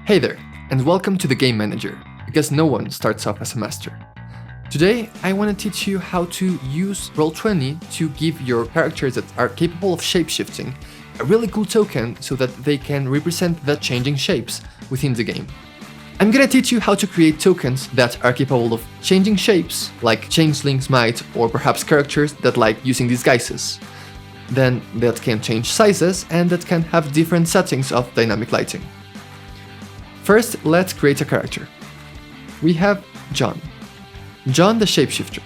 Hey there, and welcome to the Game Manager, because no one starts off as a master. Today, I want to teach you how to use Roll20 to give your characters that are capable of shapeshifting a really cool token so that they can represent the changing shapes within the game. I'm gonna teach you how to create tokens that are capable of changing shapes, like changelings might, or perhaps characters that like using disguises. Then that can change sizes and that can have different settings of dynamic lighting. First, let's create a character. We have John the Shapeshifter.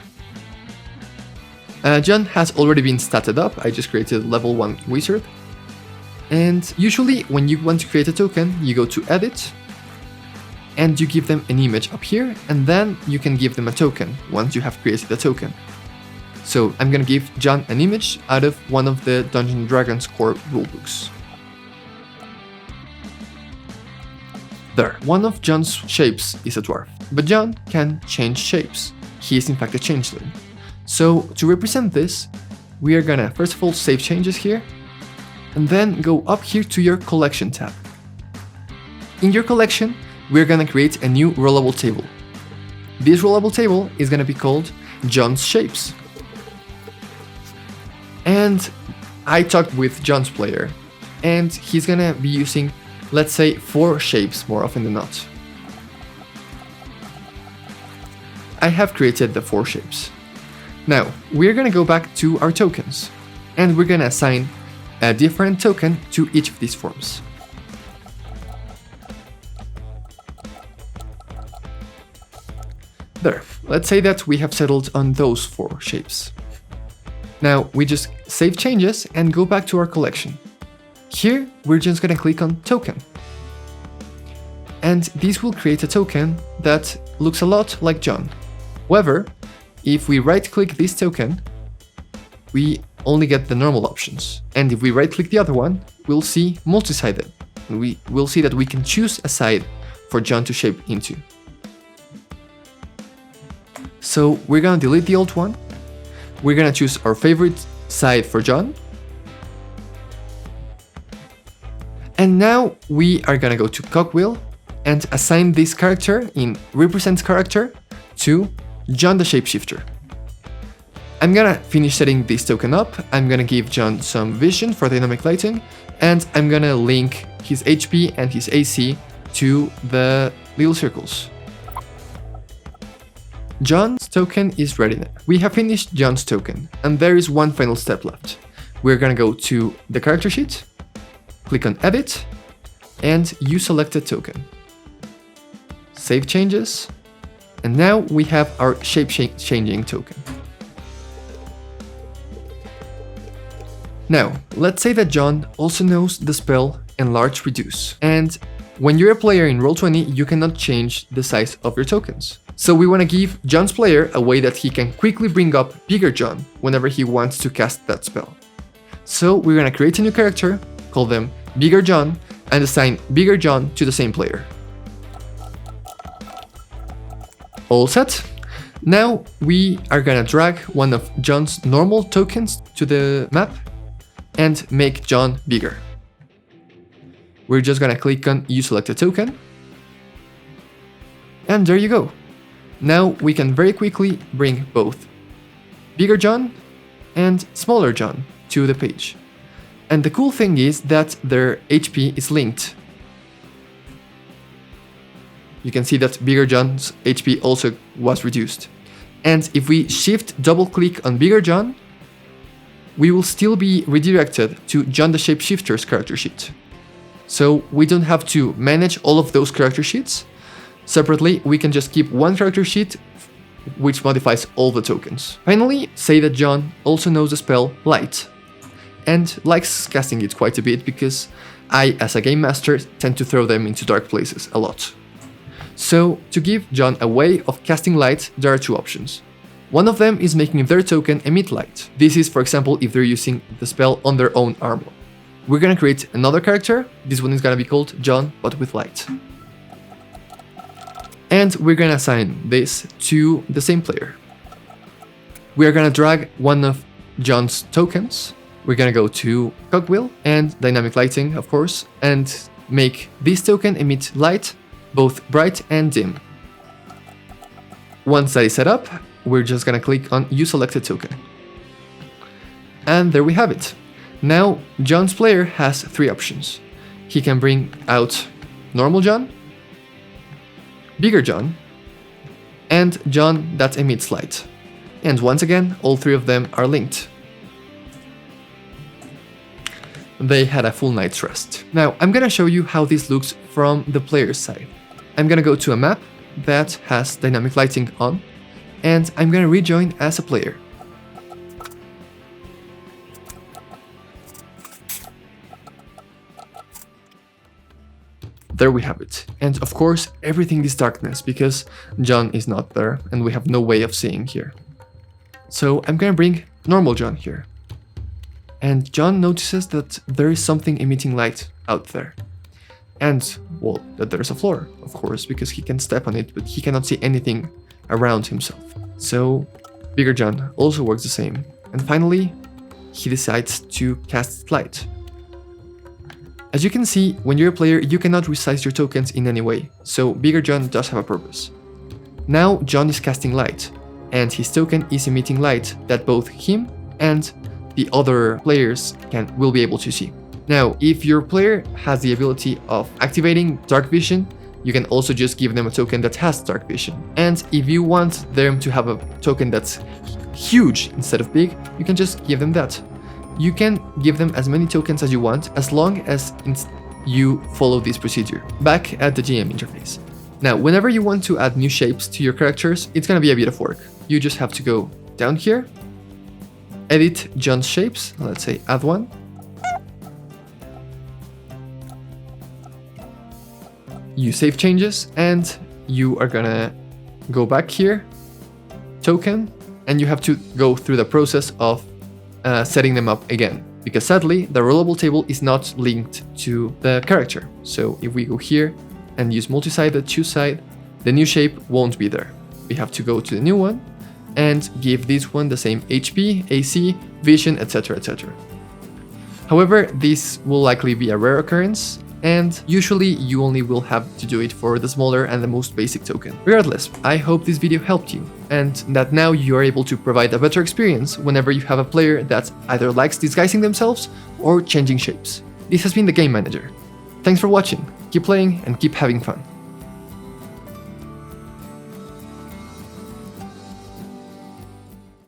John has already been statted up. I just created level 1 wizard. And usually when you want to create a token, you go to edit and you give them an image up here, and then you can give them a token once you have created a token. So I'm gonna give John an image out of one of the Dungeons & Dragons core rulebooks. There, one of John's shapes is a dwarf, but John can change shapes. He is in fact a changeling. So to represent this, we are gonna first of all save changes here, and then go up here to your collection tab. In your collection, we're gonna create a new rollable table. This rollable table is gonna be called John's Shapes. And I talked with John's player, and he's gonna be using, let's say, 4 shapes more often than not. I have created the 4 shapes. Now, we're gonna go back to our tokens, and we're gonna assign a different token to each of these forms. There, let's say that we have settled on those 4 shapes. Now, we just save changes and go back to our collection. Here, we're just gonna click on token. And this will create a token that looks a lot like John. However, if we right-click this token, we only get the normal options. And if we right-click the other one, we'll see multi-sided. We will see that we can choose a side for John to shape into. So we're gonna delete the old one. We're gonna choose our favorite side for John. And now we are gonna go to Cogwheel and assign this character in represents character to John the Shapeshifter. I'm gonna finish setting this token up. I'm gonna give John some vision for dynamic lighting, and I'm gonna link his HP and his AC to the little circles. John's token is ready now. We have finished John's token, and there is one final step left. We're gonna go to the character sheet, click on edit, and you select a token. Save changes, and now we have our shape-changing token. Now, let's say that John also knows the spell Enlarge Reduce, and when you're a player in Roll20, you cannot change the size of your tokens. So we want to give John's player a way that he can quickly bring up Bigger John whenever he wants to cast that spell. So we're going to create a new character, call them Bigger John, and assign Bigger John to the same player. All set. Now we are gonna drag one of John's normal tokens to the map and make John bigger. We're just gonna click on You Select a Token. And there you go. Now we can very quickly bring both Bigger John and Smaller John to the page. And the cool thing is that their HP is linked. You can see that Bigger John's HP also was reduced. And if we shift double click on Bigger John, we will still be redirected to John the Shapeshifter's character sheet. So we don't have to manage all of those character sheets. Separately, we can just keep one character sheet which modifies all the tokens. Finally, say that John also knows the spell Light and likes casting it quite a bit because I, as a game master, tend to throw them into dark places a lot. So, to give John a way of casting light, there are 2 options. One of them is making their token emit light. This is, for example, if they're using the spell on their own armor. We're gonna create another character. This one is gonna be called John, but with light. And we're gonna assign this to the same player. We are gonna drag one of John's tokens. We're gonna go to Cogwheel and Dynamic Lighting, of course, and make this token emit light, both bright and dim. Once that is set up, we're just gonna click on Use Selected Token. And there we have it. Now, John's player has 3 options. He can bring out normal John, bigger John, and John that emits light. And once again, all 3 of them are linked. They had a full night's rest. Now, I'm gonna show you how this looks from the player's side. I'm gonna go to a map that has dynamic lighting on, and I'm gonna rejoin as a player. There we have it. And of course, everything is darkness because John is not there and we have no way of seeing here. So I'm gonna bring normal John here. And John notices that there is something emitting light out there. And, well, that there's a floor, of course, because he can step on it, but he cannot see anything around himself. So, bigger John also works the same. And finally, he decides to cast light. As you can see, when you're a player, you cannot resize your tokens in any way, so bigger John does have a purpose. Now, John is casting light, and his token is emitting light that both him and the other players will be able to see. Now, if your player has the ability of activating dark vision, you can also just give them a token that has dark vision. And if you want them to have a token that's huge instead of big, you can just give them that. You can give them as many tokens as you want, as long as you follow this procedure. Back at the GM interface. Now, whenever you want to add new shapes to your characters, it's gonna be a bit of work. You just have to go down here, edit John's shapes, let's say add one. You save changes, and you are gonna go back here, token, and you have to go through the process of setting them up again, because sadly the rollable table is not linked to the character. So if we go here and use multi-sided choose side, the new shape won't be there. We have to go to the new one and give this one the same HP, AC, vision, etc, etc. However, this will likely be a rare occurrence, and usually you only will have to do it for the smaller and the most basic token. Regardless, I hope this video helped you, and that now you are able to provide a better experience whenever you have a player that either likes disguising themselves or changing shapes. This has been the Game Manager. Thanks for watching, keep playing and keep having fun.